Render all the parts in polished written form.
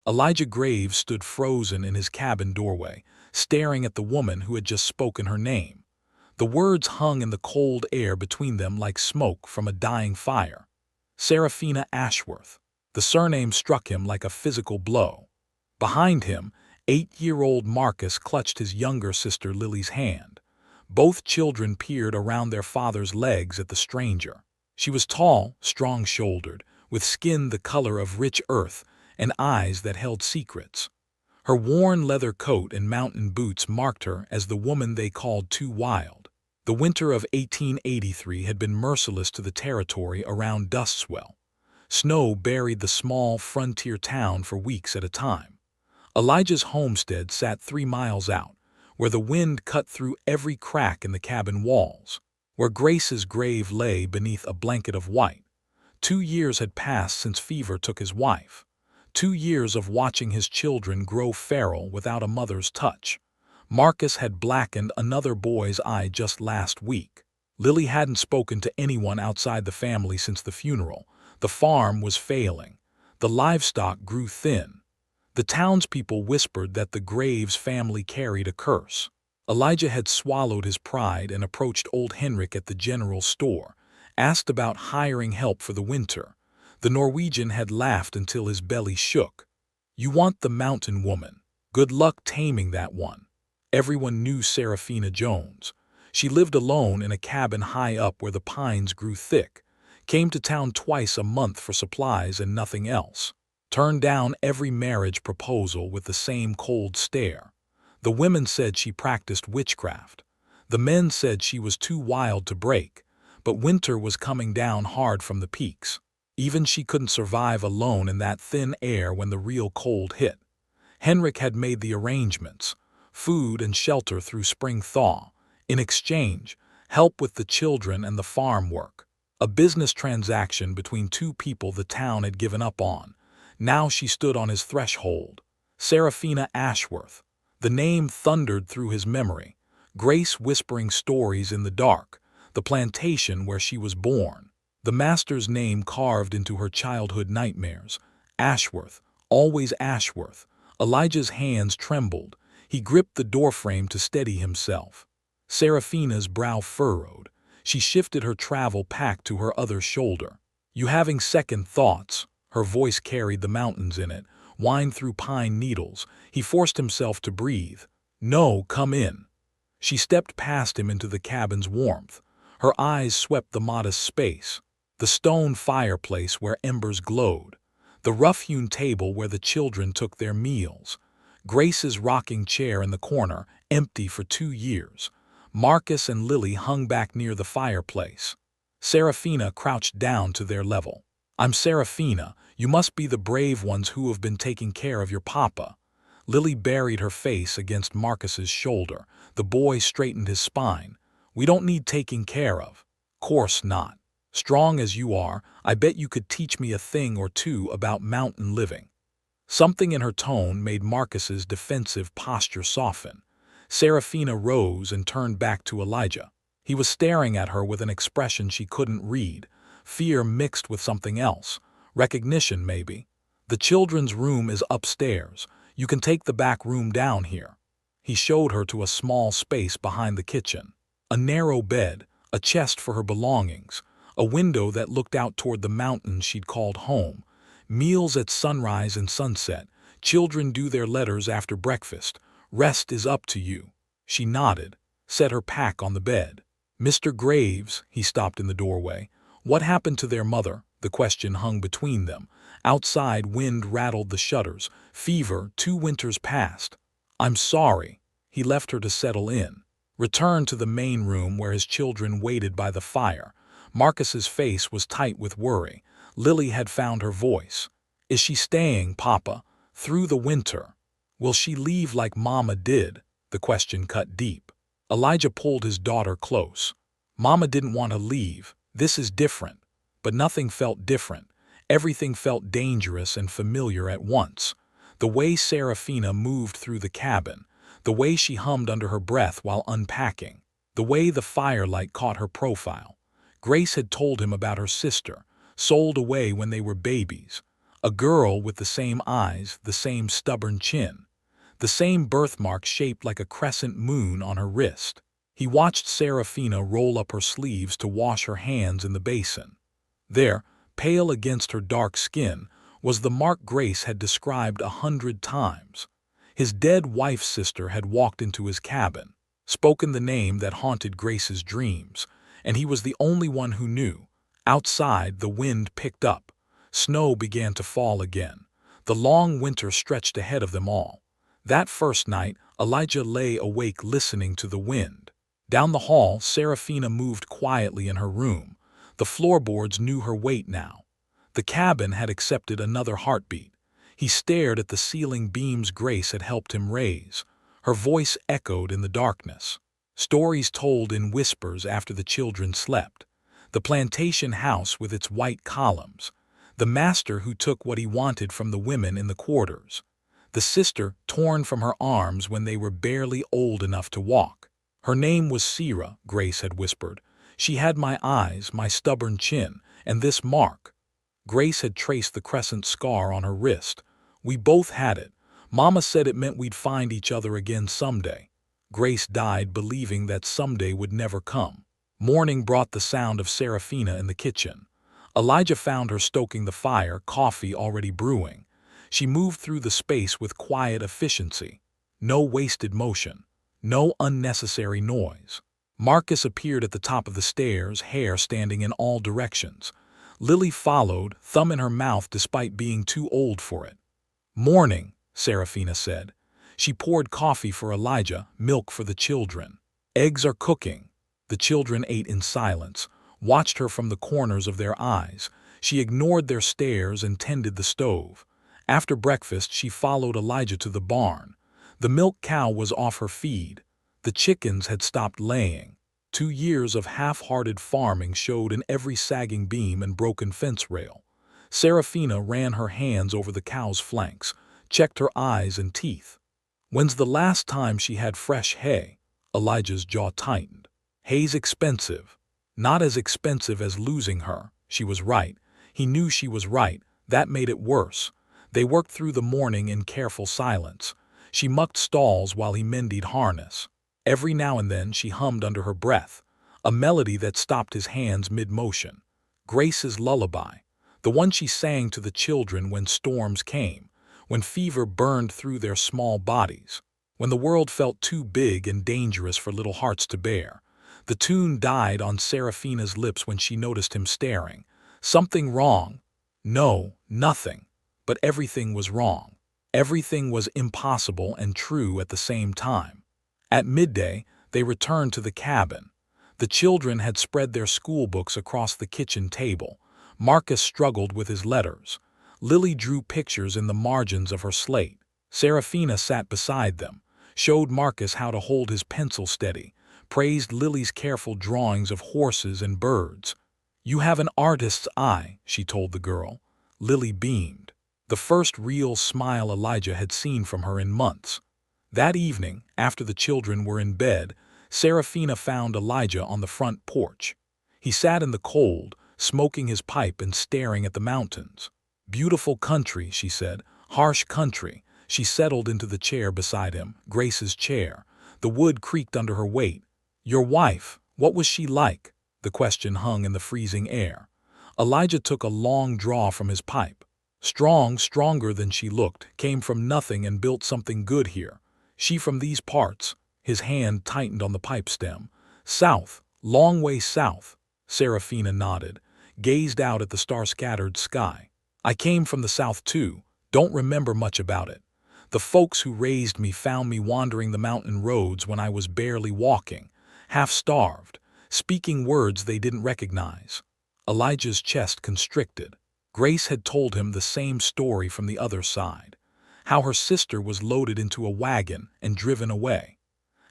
Elijah Graves stood frozen in his cabin doorway, staring at the woman who had just spoken her name. The words hung in the cold air between them like smoke from a dying fire. Seraphina Ashworth. The surname struck him like a physical blow. Behind him, 8-year-old Marcus clutched his younger sister Lily's hand. Both children peered around their father's legs at the stranger. She was tall, strong-shouldered, with skin the color of rich earth and eyes that held secrets. Her worn leather coat and mountain boots marked her as the woman they called too wild. The winter of 1883 had been merciless to the territory around Dustswell. Snow buried the small frontier town for weeks at a time. Elijah's homestead sat 3 miles out, where the wind cut through every crack in the cabin walls, where Grace's grave lay beneath a blanket of white. 2 years had passed since fever took his wife. 2 years of watching his children grow feral without a mother's touch. Marcus had blackened another boy's eye just last week. Lily hadn't spoken to anyone outside the family since the funeral. The farm was failing. The livestock grew thin. The townspeople whispered that the Graves family carried a curse. Elijah had swallowed his pride and approached old Henrik at the general store, asked about hiring help for the winter. The Norwegian had laughed until his belly shook. "You want the mountain woman. Good luck taming that one." Everyone knew Seraphina Jones. She lived alone in a cabin high up where the pines grew thick, came to town twice a month for supplies and nothing else, turned down every marriage proposal with the same cold stare. The women said she practiced witchcraft. The men said she was too wild to break, but winter was coming down hard from the peaks. Even she couldn't survive alone in that thin air when the real cold hit. Henrik had made the arrangements, food and shelter through spring thaw. In exchange, help with the children and the farm work. A business transaction between 2 people the town had given up on. Now she stood on his threshold. Seraphina Ashworth. The name thundered through his memory. Grace whispering stories in the dark. The plantation where she was born. The master's name carved into her childhood nightmares. Ashworth. Always Ashworth. Elijah's hands trembled. He gripped the doorframe to steady himself. Seraphina's brow furrowed. She shifted her travel pack to her other shoulder. "You having second thoughts?" Her voice carried the mountains in it, whined through pine needles. He forced himself to breathe. "No, come in." She stepped past him into the cabin's warmth. Her eyes swept the modest space. The stone fireplace where embers glowed. The rough-hewn table where the children took their meals. Grace's rocking chair in the corner, empty for 2 years. Marcus and Lily hung back near the fireplace. Seraphina crouched down to their level. "I'm Seraphina. You must be the brave ones who have been taking care of your papa." Lily buried her face against Marcus's shoulder. The boy straightened his spine. "We don't need taking care of." "Course not. Strong as you are, I bet you could teach me a thing or two about mountain living." Something in her tone made Marcus's defensive posture soften. Seraphina rose and turned back to Elijah. He was staring at her with an expression she couldn't read, fear mixed with something else. Recognition, maybe. "The children's room is upstairs. You can take the back room down here." He showed her to a small space behind the kitchen. A narrow bed, a chest for her belongings, a window that looked out toward the mountains she'd called home. Meals at sunrise and sunset. Children do their letters after breakfast. Rest is up to you. She nodded, set her pack on the bed. "Mr. Graves," he stopped in the doorway. "What happened to their mother?" The question hung between them. Outside, wind rattled the shutters. "Fever, 2 winters past." "I'm sorry." He left her to settle in. Returned to the main room where his children waited by the fire. Marcus's face was tight with worry. Lily had found her voice. "Is she staying, Papa? Through the winter? Will she leave like Mama did?" The question cut deep. Elijah pulled his daughter close. "Mama didn't want to leave. This is different." But nothing felt different. Everything felt dangerous and familiar at once. The way Seraphina moved through the cabin, the way she hummed under her breath while unpacking, the way the firelight caught her profile. Grace had told him about her sister, sold away when they were babies. A girl with the same eyes, the same stubborn chin, the same birthmark shaped like a crescent moon on her wrist. He watched Serafina roll up her sleeves to wash her hands in the basin. There, pale against her dark skin, was the mark Grace had described 100 times. His dead wife's sister had walked into his cabin, spoken the name that haunted Grace's dreams, and he was the only one who knew. Outside, the wind picked up. Snow began to fall again. The long winter stretched ahead of them all. That first night, Elijah lay awake listening to the wind. Down the hall, Serafina moved quietly in her room. The floorboards knew her weight now. The cabin had accepted another heartbeat. He stared at the ceiling beams Grace had helped him raise. Her voice echoed in the darkness. Stories told in whispers after the children slept. The plantation house with its white columns. The master who took what he wanted from the women in the quarters. The sister torn from her arms when they were barely old enough to walk. Her name was Sira, Grace had whispered. She had my eyes, my stubborn chin, and this mark. Grace had traced the crescent scar on her wrist. We both had it. Mama said it meant we'd find each other again someday. Grace died believing that someday would never come. Morning brought the sound of Serafina in the kitchen. Elijah found her stoking the fire, coffee already brewing. She moved through the space with quiet efficiency. No wasted motion. No unnecessary noise. Marcus appeared at the top of the stairs, hair standing in all directions. Lily followed, thumb in her mouth despite being too old for it. "Morning," Serafina said. She poured coffee for Elijah, milk for the children. "Eggs are cooking." The children ate in silence, watched her from the corners of their eyes. She ignored their stares and tended the stove. After breakfast, she followed Elijah to the barn. The milk cow was off her feed. The chickens had stopped laying. 2 years of half-hearted farming showed in every sagging beam and broken fence rail. Serafina ran her hands over the cow's flanks, checked her eyes and teeth. "When's the last time she had fresh hay?" Elijah's jaw tightened. "Hay's expensive." Not as expensive as losing her. She was right. He knew she was right. That made it worse. They worked through the morning in careful silence. She mucked stalls while he mended harness. Every now and then she hummed under her breath, a melody that stopped his hands mid-motion. Grace's lullaby, the one she sang to the children when storms came, when fever burned through their small bodies, when the world felt too big and dangerous for little hearts to bear. The tune died on Serafina's lips when she noticed him staring. Something wrong? No, nothing. But everything was wrong. Everything was impossible and true at the same time. At midday, they returned to the cabin. The children had spread their school books across the kitchen table. Marcus struggled with his letters. Lily drew pictures in the margins of her slate. Serafina sat beside them, showed Marcus how to hold his pencil steady, praised Lily's careful drawings of horses and birds. "You have an artist's eye," she told the girl. Lily beamed. The first real smile Elijah had seen from her in months. That evening, after the children were in bed, Serafina found Elijah on the front porch. He sat in the cold, smoking his pipe and staring at the mountains. "Beautiful country," she said. "Harsh country." She settled into the chair beside him, Grace's chair. The wood creaked under her weight. "Your wife, what was she like?" The question hung in the freezing air. Elijah took a long draw from his pipe. "Strong, stronger than she looked, came from nothing and built something good here. She from these parts." His hand tightened on the pipe stem. "South, long way south." Serafina nodded, gazed out at the star-scattered sky. "I came from the south too, don't remember much about it. The folks who raised me found me wandering the mountain roads when I was barely walking, half-starved, speaking words they didn't recognize." Elijah's chest constricted. Grace had told him the same story from the other side. How her sister was loaded into a wagon and driven away.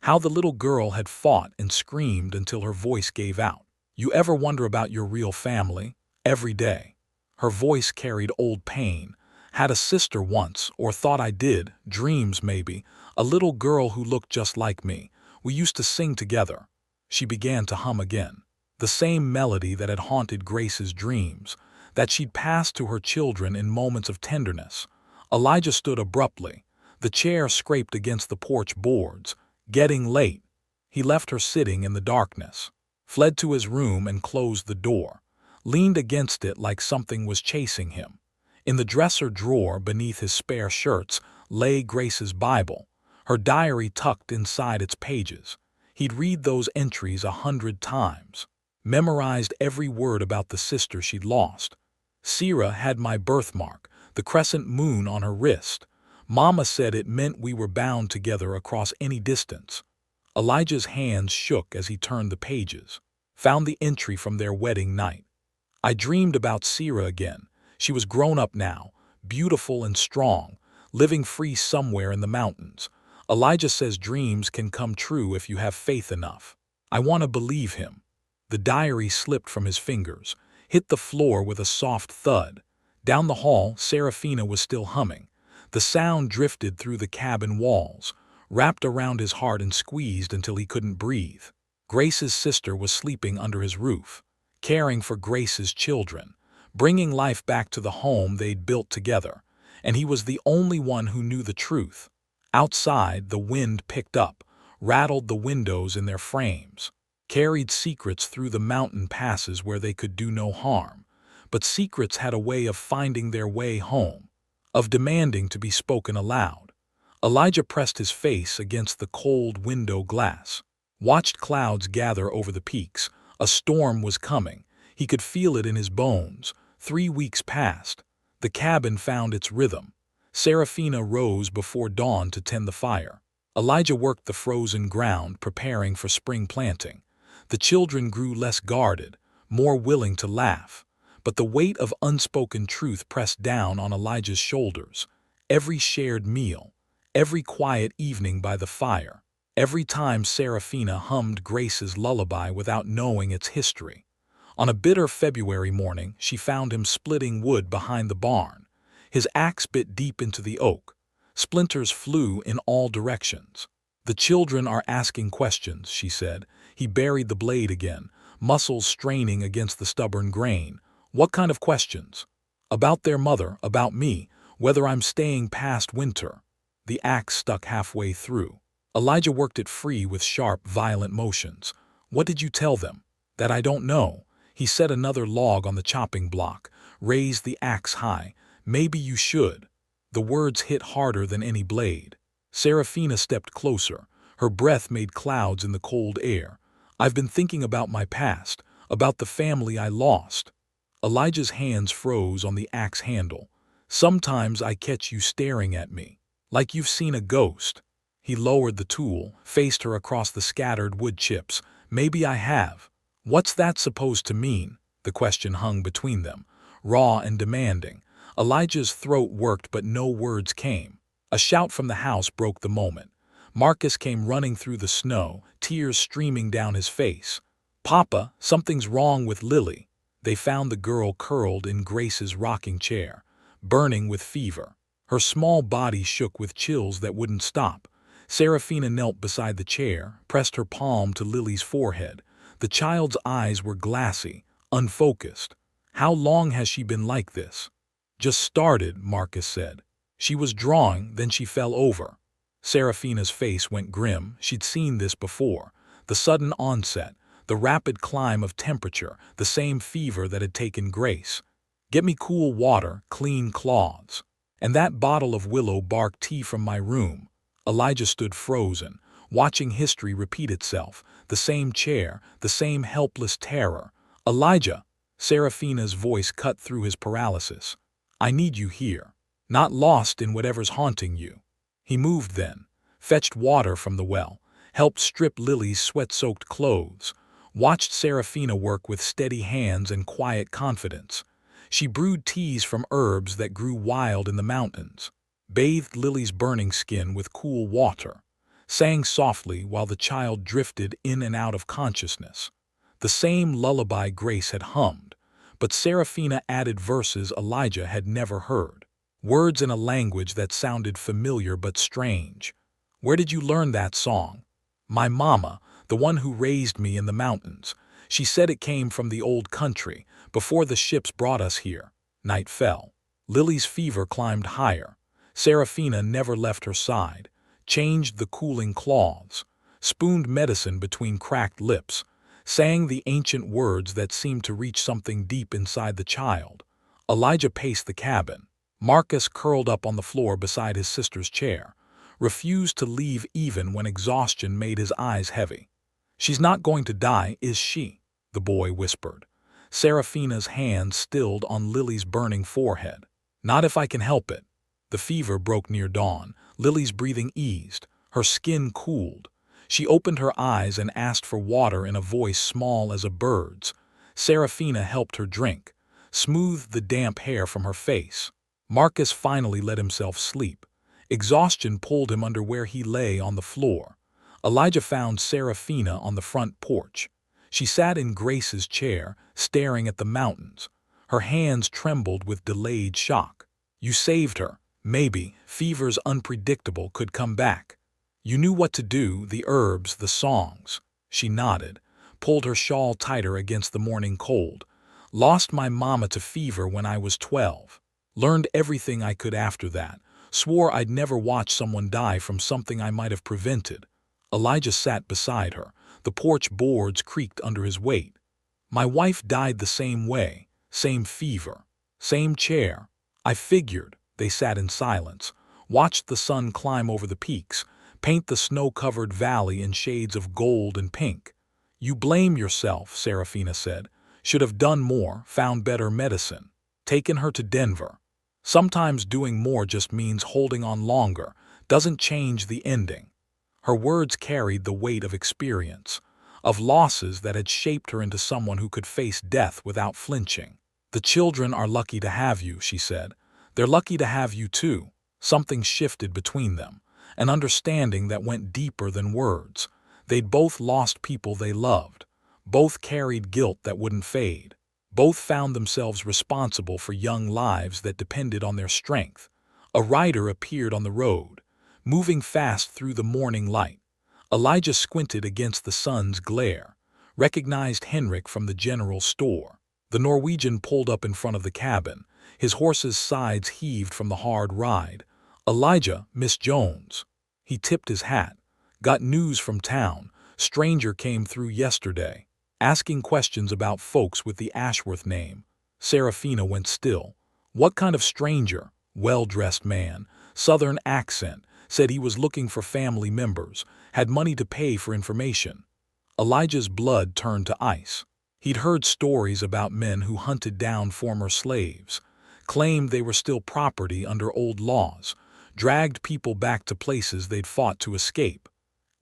How the little girl had fought and screamed until her voice gave out. "You ever wonder about your real family?" "Every day." Her voice carried old pain. "Had a sister once, or thought I did, dreams maybe, a little girl who looked just like me. We used to sing together." She began to hum again. The same melody that had haunted Grace's dreams. that she'd pass to her children in moments of tenderness. Elijah stood abruptly. The chair scraped against the porch boards. Getting late. He left her sitting in the darkness, fled to his room and closed the door, leaned against it like something was chasing him. In the dresser drawer beneath his spare shirts lay Grace's Bible, her diary tucked inside its pages. He'd read those entries 100 times, memorized every word about the sister she'd lost. Sierra had my birthmark, the crescent moon on her wrist. Mama said it meant we were bound together across any distance. Elijah's hands shook as he turned the pages, found the entry from their wedding night. I dreamed about Sierra again. She was grown up now, beautiful and strong, living free somewhere in the mountains. Elijah says dreams can come true if you have faith enough. I want to believe him. The diary slipped from his fingers, hit the floor with a soft thud. Down the hall, Serafina was still humming. The sound drifted through the cabin walls, wrapped around his heart and squeezed until he couldn't breathe. Grace's sister was sleeping under his roof, caring for Grace's children, bringing life back to the home they'd built together, and he was the only one who knew the truth. Outside, the wind picked up, rattled the windows in their frames, carried secrets through the mountain passes where they could do no harm. But secrets had a way of finding their way home, of demanding to be spoken aloud. Elijah pressed his face against the cold window glass, watched clouds gather over the peaks. A storm was coming. He could feel it in his bones. 3 weeks passed. The cabin found its rhythm. Serafina rose before dawn to tend the fire. Elijah worked the frozen ground, preparing for spring planting. The children grew less guarded, more willing to laugh. But the weight of unspoken truth pressed down on Elijah's shoulders. Every shared meal, every quiet evening by the fire, every time Serafina hummed Grace's lullaby without knowing its history. On a bitter February morning, she found him splitting wood behind the barn. His axe bit deep into the oak. Splinters flew in all directions. "The children are asking questions," she said. He buried the blade again, muscles straining against the stubborn grain. "What kind of questions?" "About their mother, about me, whether I'm staying past winter." The axe stuck halfway through. Elijah worked it free with sharp, violent motions. "What did you tell them?" "That I don't know." He set another log on the chopping block, raised the axe high. "Maybe you should." The words hit harder than any blade. Serafina stepped closer. Her breath made clouds in the cold air. "I've been thinking about my past, about the family I lost." Elijah's hands froze on the axe handle. "Sometimes I catch you staring at me, like you've seen a ghost." He lowered the tool, faced her across the scattered wood chips. "Maybe I have." "What's that supposed to mean?" The question hung between them, raw and demanding. Elijah's throat worked but no words came. A shout from the house broke the moment. Marcus came running through the snow, tears streaming down his face. "Papa, something's wrong with Lily." They found the girl curled in Grace's rocking chair, burning with fever. Her small body shook with chills that wouldn't stop. Serafina knelt beside the chair, pressed her palm to Lily's forehead. The child's eyes were glassy, unfocused. "How long has she been like this?" "Just started," Marcus said. "She was drawing, then she fell over." Serafina's face went grim. She'd seen this before. The sudden onset, the rapid climb of temperature, the same fever that had taken Grace. "Get me cool water, clean cloths. And that bottle of willow bark tea from my room." Elijah stood frozen, watching history repeat itself. The same chair, the same helpless terror. "Elijah!" Serafina's voice cut through his paralysis. "I need you here, not lost in whatever's haunting you." He moved then, fetched water from the well, helped strip Lily's sweat-soaked clothes, watched Serafina work with steady hands and quiet confidence. She brewed teas from herbs that grew wild in the mountains, bathed Lily's burning skin with cool water, sang softly while the child drifted in and out of consciousness. The same lullaby Grace had hummed, but Serafina added verses Elijah had never heard, words in a language that sounded familiar but strange. "Where did you learn that song?" "My mama, the one who raised me in the mountains. She said it came from the old country, Before the ships brought us here, night fell. Lily's fever climbed higher. Serafina never left her side, changed the cooling cloths, spooned medicine between cracked lips, sang the ancient words that seemed to reach something deep inside the child. Elijah paced the cabin. Marcus curled up on the floor beside his sister's chair, refused to leave even when exhaustion made his eyes heavy. "She's not going to die, is she?" the boy whispered. Serafina's hand stilled on Lily's burning forehead. "Not if I can help it." The fever broke near dawn. Lily's breathing eased. Her skin cooled. She opened her eyes and asked for water in a voice small as a bird's. Serafina helped her drink, smoothed the damp hair from her face. Marcus finally let himself sleep. Exhaustion pulled him under where he lay on the floor. Elijah found Serafina on the front porch. She sat in Grace's chair, staring at the mountains. Her hands trembled with delayed shock. "You saved her. Maybe, fever's unpredictable, could come back. You knew what to do, the herbs, the songs." She nodded, pulled her shawl tighter against the morning cold. "Lost my mama to fever when I was 12. Learned everything I could after that. Swore I'd never watch someone die from something I might have prevented." Elijah sat beside her. The porch boards creaked under his weight. "My wife died the same way, same fever, same chair." "I figured." They sat in silence, watched the sun climb over the peaks, paint the snow-covered valley in shades of gold and pink. "You blame yourself," Serafina said. "Should have done more, found better medicine. Taken her to Denver. Sometimes doing more just means holding on longer, doesn't change the ending." Her words carried the weight of experience, of losses that had shaped her into someone who could face death without flinching. "The children are lucky to have you," she said. "They're lucky to have you too." Something shifted between them, an understanding that went deeper than words. They'd both lost people they loved. Both carried guilt that wouldn't fade. Both found themselves responsible for young lives that depended on their strength. A rider appeared on the road, moving fast through the morning light. Elijah squinted against the sun's glare, recognized Henrik from the general store. The Norwegian pulled up in front of the cabin. His horse's sides heaved from the hard ride. "Elijah, Miss Jones." He tipped his hat. "Got news from town. Stranger came through yesterday, asking questions about folks with the Ashworth name." Serafina went still. "What kind of stranger?" "Well-dressed man, southern accent, said he was looking for family members, had money to pay for information." Elijah's blood turned to ice. He'd heard stories about men who hunted down former slaves, claimed they were still property under old laws, dragged people back to places they'd fought to escape.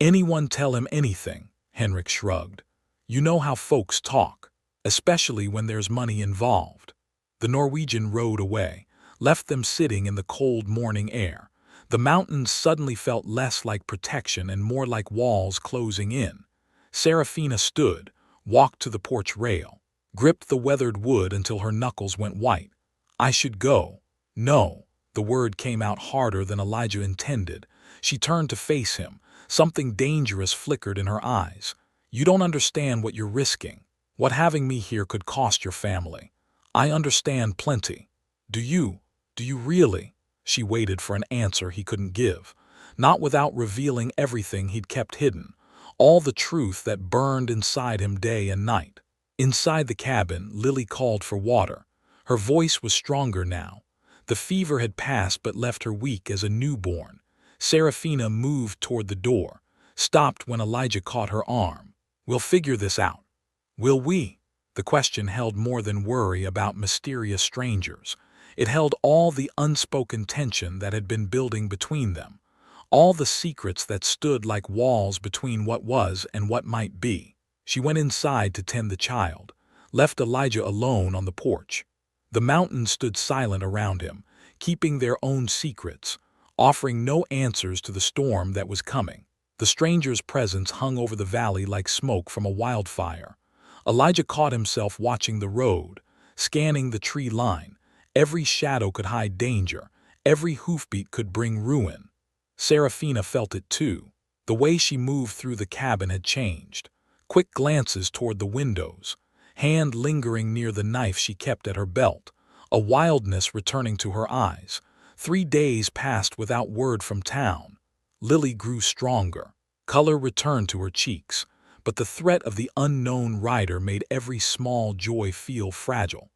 "Anyone tell him anything?" Henrik shrugged. "You know how folks talk, especially when there's money involved." The Norwegian rode away, left them sitting in the cold morning air. The mountains suddenly felt less like protection and more like walls closing in. Serafina stood, walked to the porch rail, gripped the weathered wood until her knuckles went white. "I should go." "No." The word came out harder than Elijah intended. She turned to face him. Something dangerous flickered in her eyes. "You don't understand what you're risking. What having me here could cost your family. I understand plenty." Do you really?" She waited for an answer he couldn't give, not without revealing everything he'd kept hidden, all the truth that burned inside him day and night. Inside the cabin, Lily called for water. Her voice was stronger now. The fever had passed but left her weak as a newborn. Serafina moved toward the door, stopped when Elijah caught her arm. "We'll figure this out." "Will we?" The question held more than worry about mysterious strangers. It held all the unspoken tension that had been building between them, all the secrets that stood like walls between what was and what might be. She went inside to tend the child, left Elijah alone on the porch. The mountains stood silent around him, keeping their own secrets, offering no answers to the storm that was coming. The stranger's presence hung over the valley like smoke from a wildfire. Elijah caught himself watching the road, scanning the tree line. Every shadow could hide danger, every hoofbeat could bring ruin. Serafina felt it too. The way she moved through the cabin had changed. Quick glances toward the windows, hand lingering near the knife she kept at her belt, a wildness returning to her eyes. 3 days passed without word from town. Lily grew stronger. Color returned to her cheeks, but the threat of the unknown rider made every small joy feel fragile.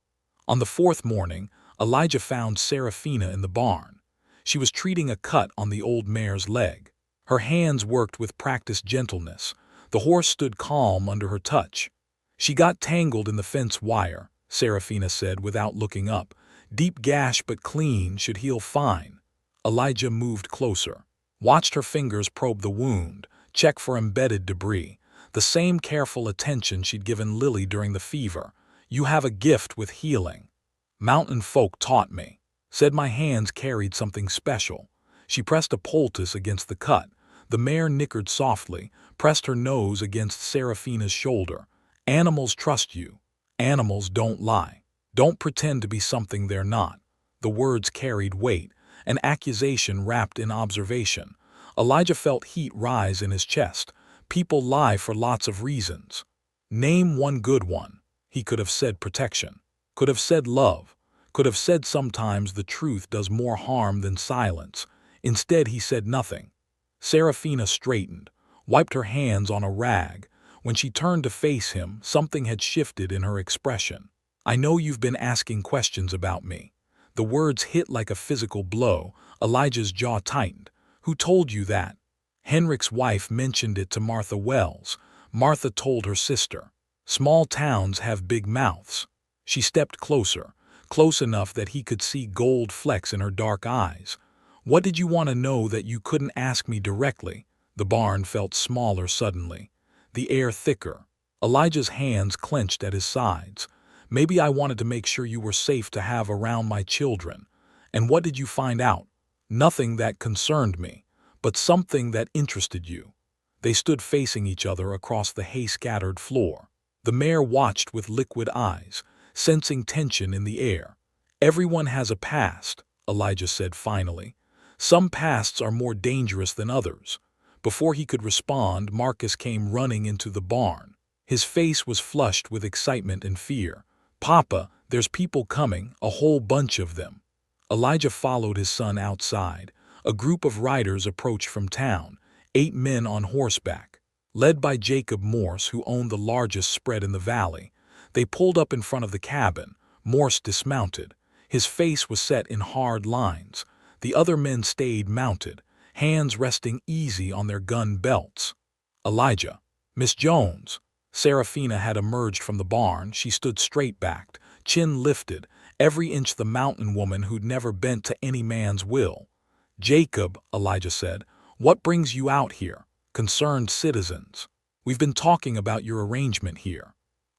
On the fourth morning, Elijah found Serafina in the barn. She was treating a cut on the old mare's leg. Her hands worked with practiced gentleness. The horse stood calm under her touch. "She got tangled in the fence wire," Serafina said without looking up. "Deep gash but clean, should heal fine." Elijah moved closer, watched her fingers probe the wound, check for embedded debris. The same careful attention she'd given Lily during the fever. "You have a gift with healing. Mountain folk taught me. Said my hands carried something special." She pressed a poultice against the cut. The mare nickered softly, pressed her nose against Serafina's shoulder. "Animals trust you. Animals don't lie. Don't pretend to be something they're not." The words carried weight, an accusation wrapped in observation. Elijah felt heat rise in his chest. People lie for lots of reasons. Name one good one. He could have said protection, could have said love, could have said sometimes the truth does more harm than silence. Instead, he said nothing. Serafina straightened, wiped her hands on a rag. When she turned to face him, something had shifted in her expression. "I know you've been asking questions about me." The words hit like a physical blow. Elijah's jaw tightened. "Who told you that?" "Henrik's wife mentioned it to Martha Wells. Martha told her sister. Small towns have big mouths." She stepped closer, close enough that he could see gold flecks in her dark eyes. "What did you want to know that you couldn't ask me directly?" The barn felt smaller suddenly, the air thicker. Elijah's hands clenched at his sides. "Maybe I wanted to make sure you were safe to have around my children." "And what did you find out?" "Nothing that concerned me, but something that interested you." They stood facing each other across the hay-scattered floor. The mare watched with liquid eyes, sensing tension in the air. "Everyone has a past," Elijah said finally. "Some pasts are more dangerous than others." Before he could respond, Marcus came running into the barn. His face was flushed with excitement and fear. "Papa, there's people coming, a whole bunch of them." Elijah followed his son outside. A group of riders approached from town, 8 men on horseback. Led by Jacob Morse, who owned the largest spread in the valley. They pulled up in front of the cabin. Morse dismounted. His face was set in hard lines. The other men stayed mounted, hands resting easy on their gun belts. "Elijah." "Miss Jones." Serafina had emerged from the barn. She stood straight-backed, chin lifted, every inch the mountain woman who'd never bent to any man's will. "Jacob," Elijah said, "what brings you out here?" "Concerned citizens. We've been talking about your arrangement here."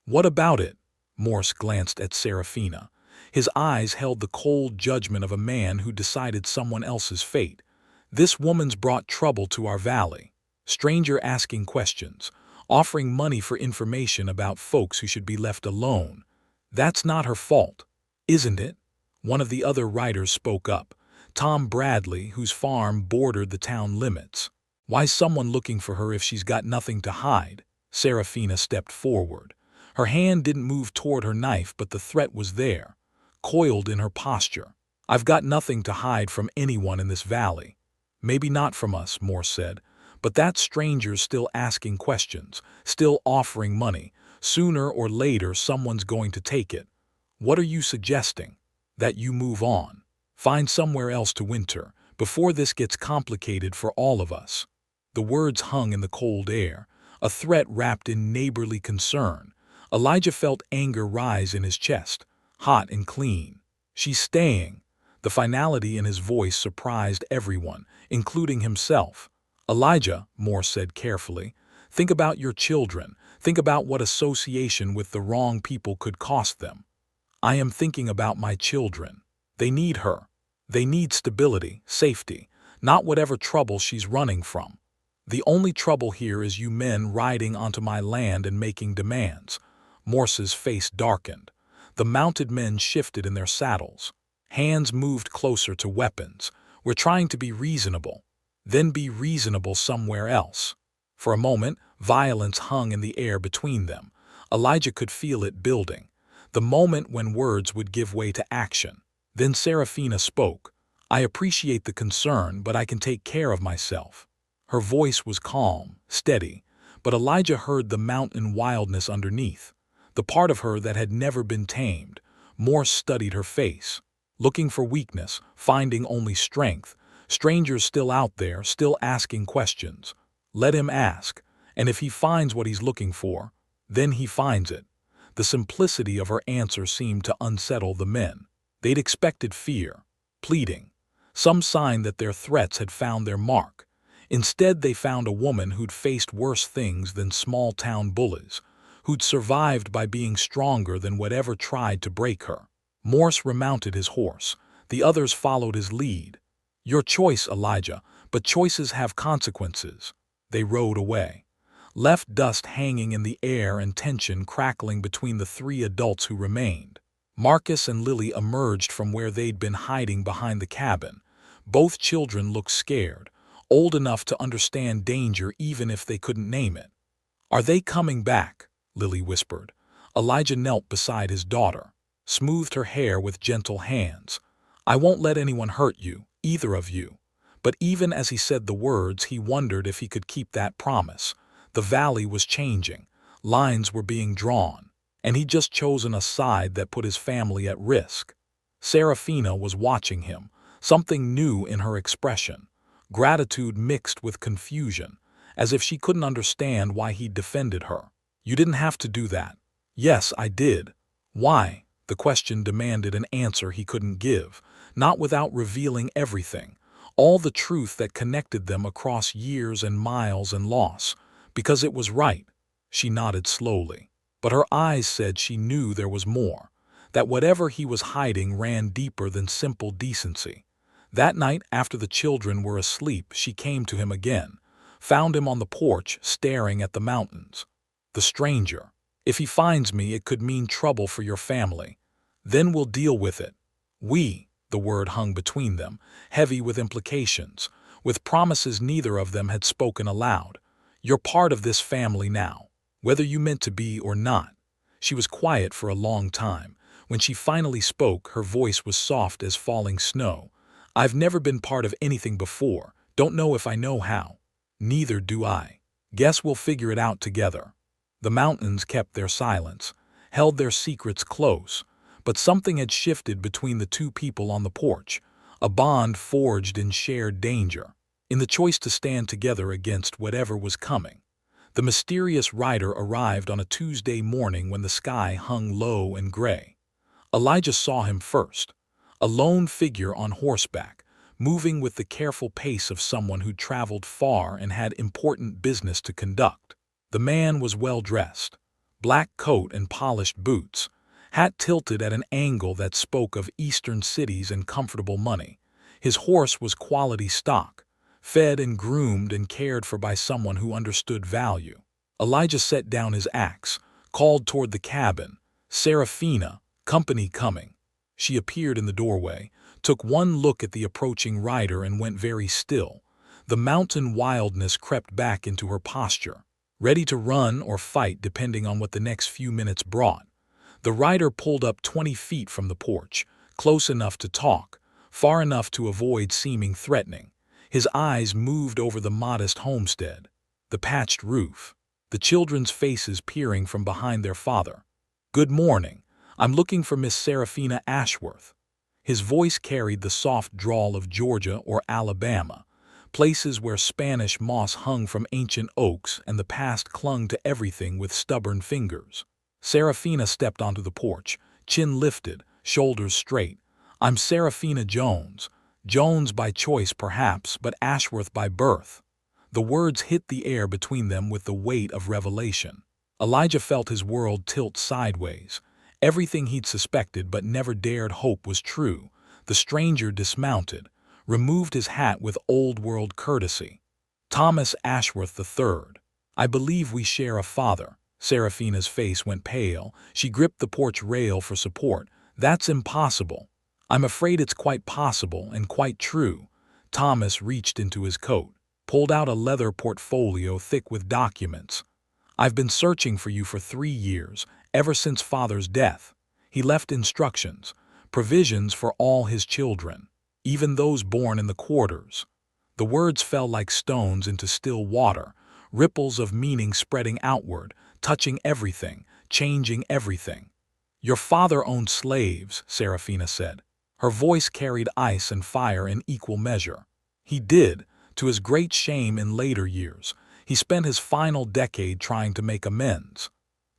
"What about it?" Morse glanced at Serafina. His eyes held the cold judgment of a man who decided someone else's fate. "This woman's brought trouble to our valley. Stranger asking questions, offering money for information about folks who should be left alone. That's not her fault, isn't it?" One of the other riders spoke up, Tom Bradley, whose farm bordered the town limits. "Why's someone looking for her if she's got nothing to hide?" Serafina stepped forward. Her hand didn't move toward her knife, but the threat was there, coiled in her posture. "I've got nothing to hide from anyone in this valley." "Maybe not from us," Morse said, "but that stranger's still asking questions, still offering money. Sooner or later someone's going to take it." "What are you suggesting?" "That you move on. Find somewhere else to winter, before this gets complicated for all of us." The words hung in the cold air, a threat wrapped in neighborly concern. Elijah felt anger rise in his chest, hot and clean. "She's staying." The finality in his voice surprised everyone, including himself. "Elijah," Morse said carefully, "think about your children. Think about what association with the wrong people could cost them." "I am thinking about my children. They need her. They need stability, safety, not whatever trouble she's running from. The only trouble here is you men riding onto my land and making demands." Morse's face darkened. The mounted men shifted in their saddles. Hands moved closer to weapons. "We're trying to be reasonable." "Then be reasonable somewhere else." For a moment, violence hung in the air between them. Elijah could feel it building, the moment when words would give way to action. Then Seraphina spoke. "I appreciate the concern, but I can take care of myself." Her voice was calm, steady, but Elijah heard the mountain wildness underneath. The part of her that had never been tamed. Morse studied her face, looking for weakness, finding only strength. Strangers still out there, still asking questions. Let him ask, and if he finds what he's looking for, then he finds it. The simplicity of her answer seemed to unsettle the men. They'd expected fear, pleading, some sign that their threats had found their mark. Instead, they found a woman who'd faced worse things than small-town bullies, who'd survived by being stronger than whatever tried to break her. Morse remounted his horse. The others followed his lead. "Your choice, Elijah, but choices have consequences." They rode away, left dust hanging in the air and tension crackling between the three adults who remained. Marcus and Lily emerged from where they'd been hiding behind the cabin. Both children looked scared, old enough to understand danger even if they couldn't name it. "Are they coming back?" Lily whispered. Elijah knelt beside his daughter, smoothed her hair with gentle hands. "I won't let anyone hurt you, either of you." But even as he said the words, he wondered if he could keep that promise. The valley was changing, lines were being drawn, and he'd just chosen a side that put his family at risk. Seraphina was watching him, something new in her expression, gratitude mixed with confusion, as if she couldn't understand why he'd defended her. "You didn't have to do that." "Yes, I did." "Why?" The question demanded an answer he couldn't give, not without revealing everything, all the truth that connected them across years and miles and loss. "Because it was right." She nodded slowly, but her eyes said she knew there was more, that whatever he was hiding ran deeper than simple decency. That night, after the children were asleep, she came to him again, found him on the porch staring at the mountains. "The stranger. If he finds me, it could mean trouble for your family. Then we'll deal with it." "We," the word hung between them, heavy with implications, with promises neither of them had spoken aloud. "You're part of this family now, whether you meant to be or not." She was quiet for a long time. When she finally spoke, her voice was soft as falling snow. "I've never been part of anything before, don't know if I know how." "Neither do I. Guess we'll figure it out together." The mountains kept their silence, held their secrets close, but something had shifted between the two people on the porch, a bond forged in shared danger, in the choice to stand together against whatever was coming. The mysterious rider arrived on a Tuesday morning when the sky hung low and gray. Elijah saw him first, a lone figure on horseback, moving with the careful pace of someone who'd traveled far and had important business to conduct. The man was well-dressed, black coat and polished boots, hat tilted at an angle that spoke of eastern cities and comfortable money. His horse was quality stock, fed and groomed and cared for by someone who understood value. Elijah set down his axe, called toward the cabin, "Seraphina, company coming." She appeared in the doorway, took one look at the approaching rider and went very still. The mountain wildness crept back into her posture, ready to run or fight depending on what the next few minutes brought. The rider pulled up 20 feet from the porch, close enough to talk, far enough to avoid seeming threatening. His eyes moved over the modest homestead, the patched roof, the children's faces peering from behind their father. "Good morning. I'm looking for Miss Seraphina Ashworth." His voice carried the soft drawl of Georgia or Alabama, places where Spanish moss hung from ancient oaks and the past clung to everything with stubborn fingers. Seraphina stepped onto the porch, chin lifted, shoulders straight. "I'm Seraphina Jones. Jones by choice perhaps, but Ashworth by birth." The words hit the air between them with the weight of revelation. Elijah felt his world tilt sideways. Everything he'd suspected but never dared hope was true. The stranger dismounted, removed his hat with old-world courtesy. "Thomas Ashworth III. I believe we share a father." Seraphina's face went pale. She gripped the porch rail for support. "That's impossible." "I'm afraid it's quite possible and quite true." Thomas reached into his coat, pulled out a leather portfolio thick with documents. I've been searching for you for 3 years, ever since Father's death. He left instructions, provisions for all his children, even those born in the quarters. The words fell like stones into still water, ripples of meaning spreading outward, touching everything, changing everything. Your father owned slaves, Serafina said. Her voice carried ice and fire in equal measure. He did, to his great shame in later years. He spent his final decade trying to make amends.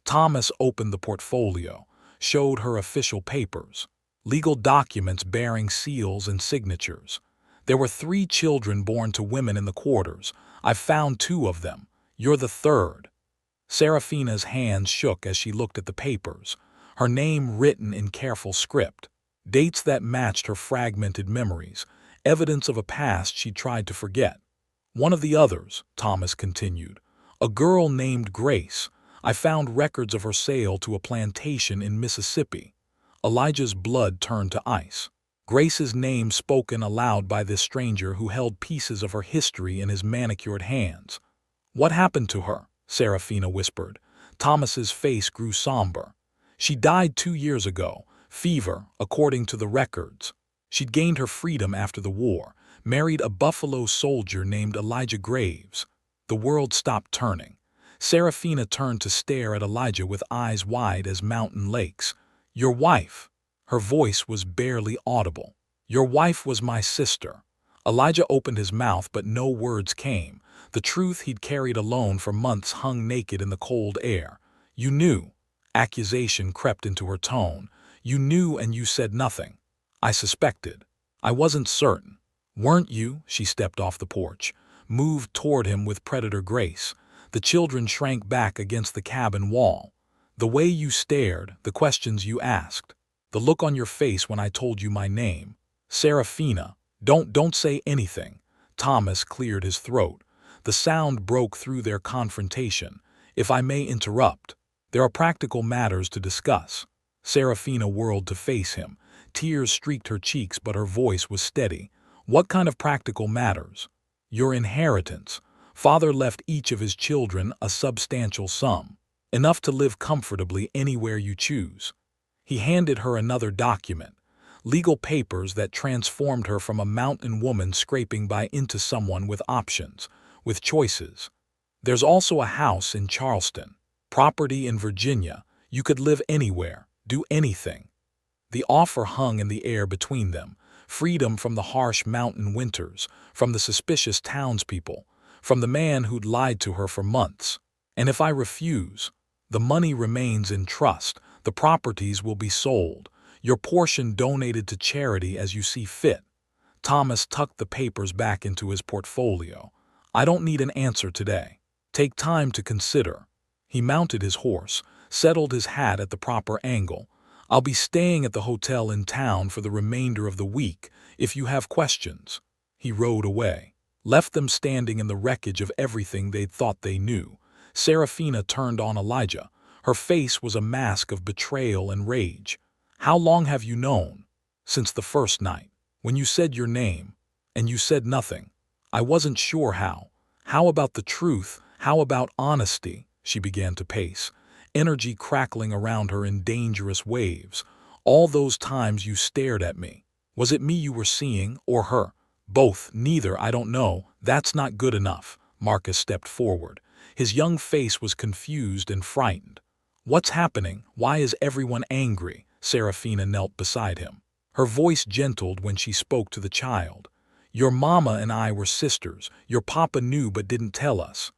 Thomas opened the portfolio, showed her official papers, legal documents bearing seals and signatures. There were 3 children born to women in the quarters. I've found 2 of them. You're the 3rd. Serafina's hands shook as she looked at the papers, her name written in careful script, dates that matched her fragmented memories, evidence of a past she'd tried to forget. One of the others, Thomas continued, a girl named Grace. I found records of her sale to a plantation in Mississippi. Elijah's blood turned to ice. Grace's name spoken aloud by this stranger who held pieces of her history in his manicured hands. What happened to her? Serafina whispered. Thomas's face grew somber. She died 2 years ago, fever, according to the records. She'd gained her freedom after the war, married a Buffalo soldier named Elijah Graves. The world stopped turning. Serafina turned to stare at Elijah with eyes wide as mountain lakes. Your wife. Her voice was barely audible. Your wife was my sister. Elijah opened his mouth, but no words came. The truth he'd carried alone for months hung naked in the cold air. You knew. Accusation crept into her tone. You knew and you said nothing. I suspected. I wasn't certain. Weren't you? She stepped off the porch, moved toward him with predator grace. The children shrank back against the cabin wall. The way you stared, the questions you asked, the look on your face when I told you my name. Serafina, don't say anything. Thomas cleared his throat. The sound broke through their confrontation. If I may interrupt, there are practical matters to discuss. Serafina whirled to face him. Tears streaked her cheeks, but her voice was steady. What kind of practical matters? Your inheritance. Father left each of his children a substantial sum, enough to live comfortably anywhere you choose. He handed her another document, legal papers that transformed her from a mountain woman scraping by into someone with options, with choices. There's also a house in Charleston, property in Virginia. You could live anywhere, do anything. The offer hung in the air between them, freedom from the harsh mountain winters, from the suspicious townspeople, from the man who'd lied to her for months. And if I refuse, the money remains in trust, the properties will be sold, your portion donated to charity as you see fit. Thomas tucked the papers back into his portfolio. I don't need an answer today. Take time to consider. He mounted his horse, settled his hat at the proper angle. I'll be staying at the hotel in town for the remainder of the week if you have questions. He rode away, left them standing in the wreckage of everything they'd thought they knew. Serafina turned on Elijah. Her face was a mask of betrayal and rage. How long have you known? Since the first night, when you said your name, and you said nothing. I wasn't sure how. How about the truth? How about honesty? She began to pace, energy crackling around her in dangerous waves. All those times you stared at me. Was it me you were seeing, or her? Both, neither, I don't know. That's not good enough. Marcus stepped forward. His young face was confused and frightened. What's happening? Why is everyone angry? Serafina knelt beside him. Her voice gentled when she spoke to the child. Your mama and I were sisters. Your papa knew but didn't tell us.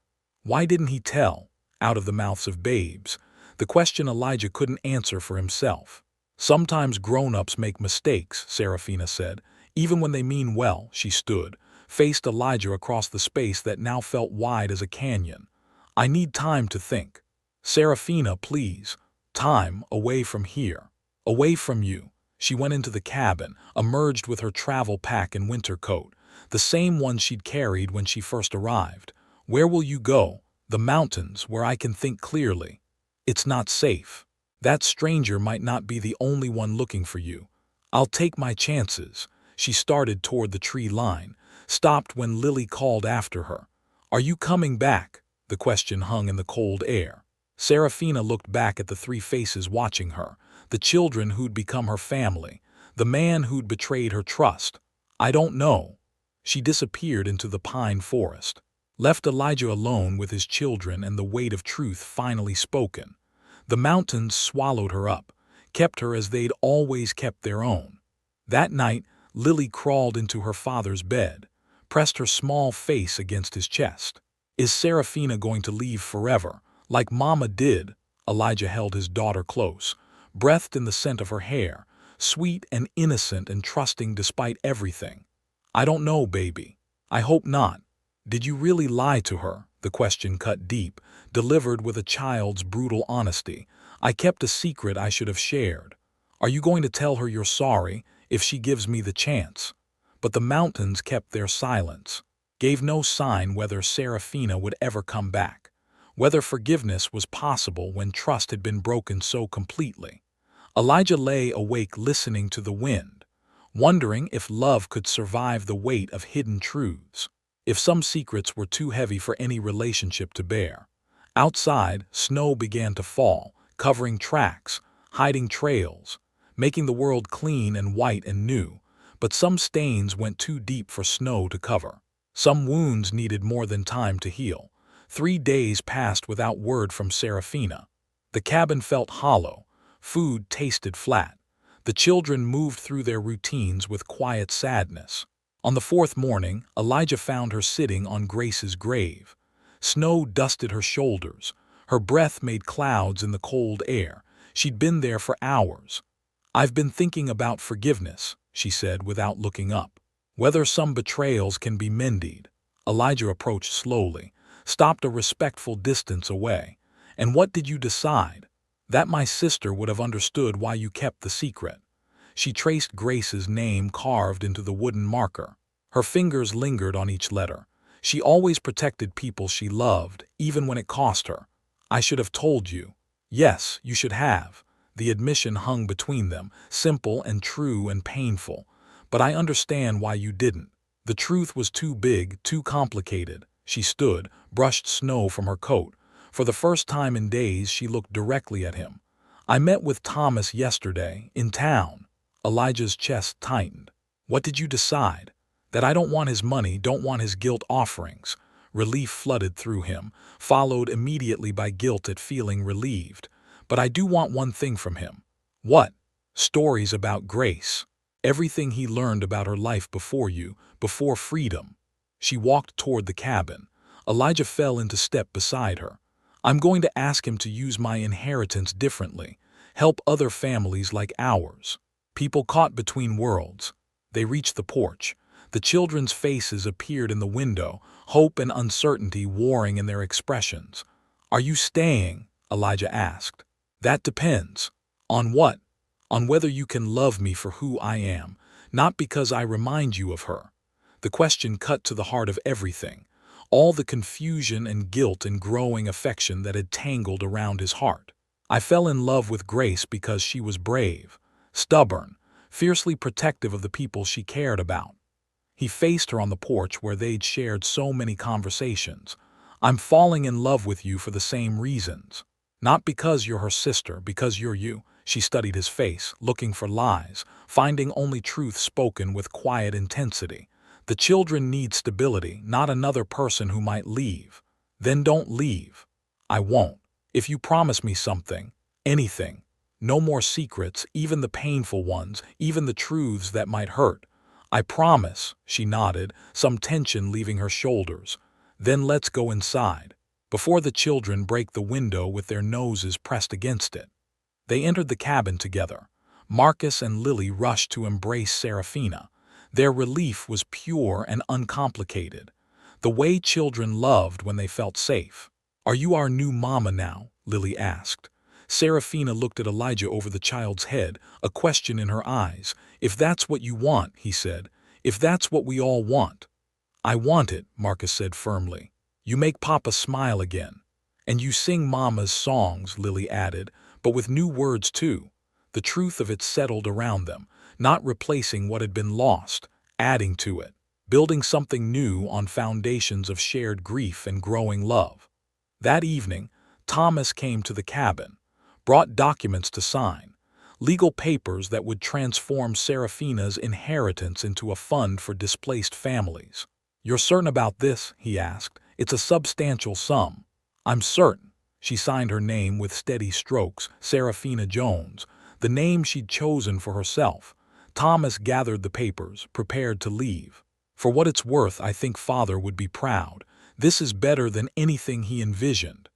Why didn't he tell? Out of the mouths of babes. The question Elijah couldn't answer for himself. Sometimes grown-ups make mistakes, Serafina said. Even when they mean well. She stood, faced Elijah across the space that now felt wide as a canyon. I need time to think. Serafina, please. Time, away from here. Away from you. She went into the cabin, emerged with her travel pack and winter coat, the same one she'd carried when she first arrived. Where will you go? The mountains, where I can think clearly. It's not safe. That stranger might not be the only one looking for you. I'll take my chances. She started toward the tree line, stopped when Lily called after her. Are you coming back? The question hung in the cold air. Serafina looked back at the three faces watching her, the children who'd become her family, the man who'd betrayed her trust. I don't know. She disappeared into the pine forest, left Elijah alone with his children and the weight of truth finally spoken. The mountains swallowed her up, kept her as they'd always kept their own. That night, Lily crawled into her father's bed, pressed her small face against his chest. Is Serafina going to leave forever, like Mama did? Elijah held his daughter close, breathed in the scent of her hair, sweet and innocent and trusting despite everything. I don't know, baby. I hope not. Did you really lie to her? The question cut deep, delivered with a child's brutal honesty. I kept a secret I should have shared. Are you going to tell her you're sorry if she gives me the chance? But the mountains kept their silence, gave no sign whether Serafina would ever come back, whether forgiveness was possible when trust had been broken so completely. Elijah lay awake listening to the wind, wondering if love could survive the weight of hidden truths, if some secrets were too heavy for any relationship to bear. Outside, snow began to fall, covering tracks, hiding trails, making the world clean and white and new, but some stains went too deep for snow to cover. Some wounds needed more than time to heal. 3 days passed without word from Serafina. The cabin felt hollow. Food tasted flat. The children moved through their routines with quiet sadness. On the 4th morning, Elijah found her sitting on Grace's grave. Snow dusted her shoulders. Her breath made clouds in the cold air. She'd been there for hours. I've been thinking about forgiveness, she said without looking up. Whether some betrayals can be mended. Elijah approached slowly, stopped a respectful distance away. And what did you decide? That my sister would have understood why you kept the secret. She traced Grace's name carved into the wooden marker. Her fingers lingered on each letter. She always protected people she loved, even when it cost her. I should have told you. Yes, you should have. The admission hung between them, simple and true and painful. But I understand why you didn't. The truth was too big, too complicated. She stood, brushed snow from her coat. For the first time in days, she looked directly at him. I met with Thomas yesterday, in town. Elijah's chest tightened. What did you decide? That I don't want his money, don't want his guilt offerings. Relief flooded through him, followed immediately by guilt at feeling relieved. But I do want one thing from him. What? Stories about Grace. Everything he learned about her life before you, before freedom. She walked toward the cabin. Elijah fell into step beside her. I'm going to ask him to use my inheritance differently, help other families like ours. People caught between worlds. They reached the porch. The children's faces appeared in the window, hope and uncertainty warring in their expressions. Are you staying? Elijah asked. That depends. On what? On whether you can love me for who I am, not because I remind you of her. The question cut to the heart of everything, all the confusion and guilt and growing affection that had tangled around his heart. I fell in love with Grace because she was brave, stubborn, fiercely protective of the people she cared about. He faced her on the porch where they'd shared so many conversations. I'm falling in love with you for the same reasons. Not because you're her sister, because you're you. She studied his face, looking for lies, finding only truth spoken with quiet intensity. The children need stability, not another person who might leave. Then don't leave. I won't. If you promise me something, anything. No more secrets, even the painful ones, even the truths that might hurt. I promise, she nodded, some tension leaving her shoulders. Then let's go inside. Before the children break the window with their noses pressed against it. They entered the cabin together. Marcus and Lily rushed to embrace Serafina. Their relief was pure and uncomplicated, the way children loved when they felt safe. Are you our new mama now? Lily asked. Serafina looked at Elijah over the child's head, a question in her eyes. If that's what you want, he said. If that's what we all want. I want it, Marcus said firmly. You make Papa smile again. And you sing Mama's songs, Lily added, but with new words too. The truth of it settled around them, not replacing what had been lost, adding to it, building something new on foundations of shared grief and growing love. That evening, Thomas came to the cabin, brought documents to sign, legal papers that would transform Serafina's inheritance into a fund for displaced families. "You're certain about this?" he asked. "It's a substantial sum." "I'm certain." She signed her name with steady strokes, Serafina Jones, the name she'd chosen for herself. Thomas gathered the papers, prepared to leave. "For what it's worth, I think Father would be proud. This is better than anything he envisioned."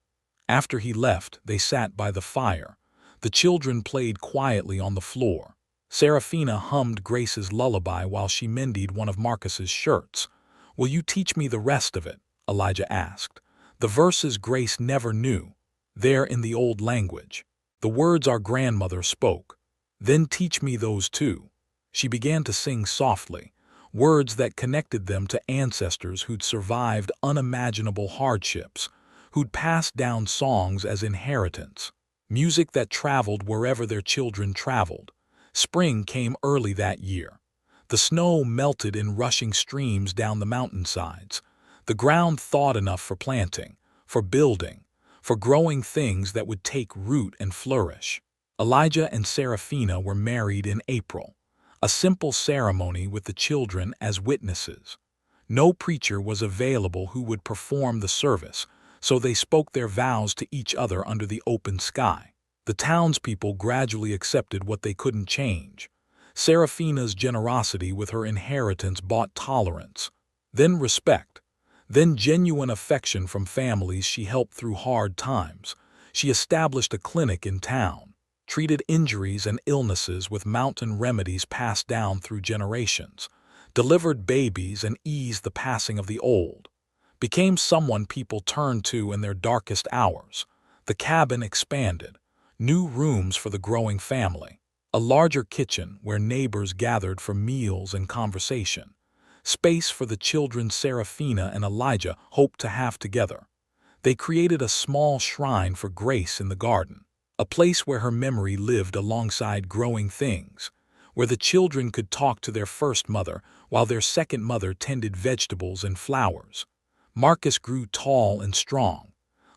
After he left, they sat by the fire. The children played quietly on the floor. Serafina hummed Grace's lullaby while she mended one of Marcus's shirts. "Will you teach me the rest of it?" Elijah asked. "The verses Grace never knew. They're in the old language. The words our grandmother spoke. Then teach me those too." She began to sing softly, words that connected them to ancestors who'd survived unimaginable hardships, who'd passed down songs as inheritance, music that traveled wherever their children traveled. Spring came early that year. The snow melted in rushing streams down the mountainsides. The ground thawed enough for planting, for building, for growing things that would take root and flourish. Elijah and Serafina were married in April, a simple ceremony with the children as witnesses. No preacher was available who would perform the service, so they spoke their vows to each other under the open sky. The townspeople gradually accepted what they couldn't change. Serafina's generosity with her inheritance bought tolerance, then respect, then genuine affection from families she helped through hard times. She established a clinic in town, treated injuries and illnesses with mountain remedies passed down through generations, delivered babies and eased the passing of the old, became someone people turned to in their darkest hours. The cabin expanded, new rooms for the growing family, a larger kitchen where neighbors gathered for meals and conversation, space for the children Serafina and Elijah hoped to have together. They created a small shrine for Grace in the garden, a place where her memory lived alongside growing things, where the children could talk to their first mother while their second mother tended vegetables and flowers. Marcus grew tall and strong,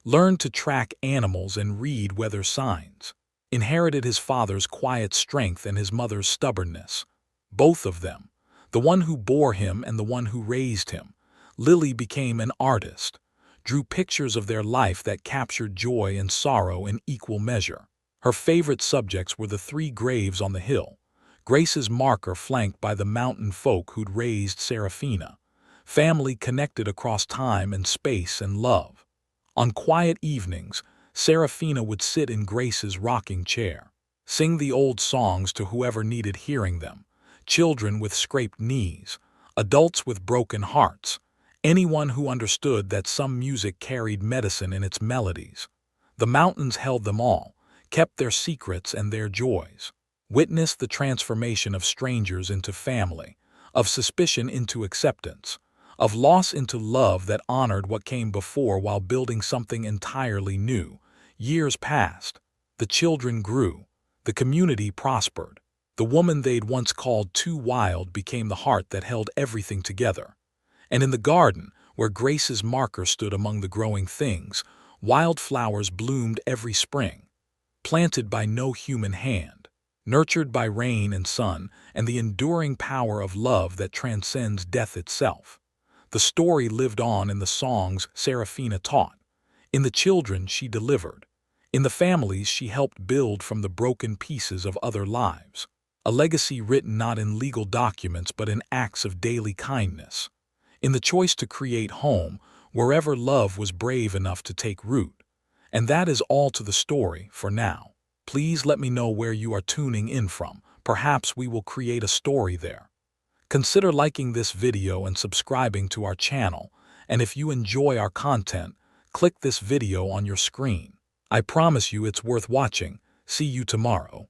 learned to track animals and read weather signs, inherited his father's quiet strength and his mother's stubbornness. Both of them, the one who bore him and the one who raised him, Lily became an artist, drew pictures of their life that captured joy and sorrow in equal measure. Her favorite subjects were the 3 graves on the hill, Grace's marker flanked by the mountain folk who'd raised Serafina, family connected across time and space and love. On quiet evenings, Serafina would sit in Grace's rocking chair, sing the old songs to whoever needed hearing them, children with scraped knees, adults with broken hearts, anyone who understood that some music carried medicine in its melodies. The mountains held them all, kept their secrets and their joys, witnessed the transformation of strangers into family, of suspicion into acceptance, of loss into love that honored what came before while building something entirely new. Years passed. The children grew. The community prospered. The woman they'd once called too wild became the heart that held everything together. And in the garden, where Grace's marker stood among the growing things, wildflowers bloomed every spring, planted by no human hand, nurtured by rain and sun and the enduring power of love that transcends death itself. The story lived on in the songs Serafina taught, in the children she delivered, in the families she helped build from the broken pieces of other lives. A legacy written not in legal documents but in acts of daily kindness, in the choice to create home wherever love was brave enough to take root. And that is all to the story for now. Please let me know where you are tuning in from. Perhaps we will create a story there. Consider liking this video and subscribing to our channel, and if you enjoy our content, click this video on your screen. I promise you it's worth watching. See you tomorrow.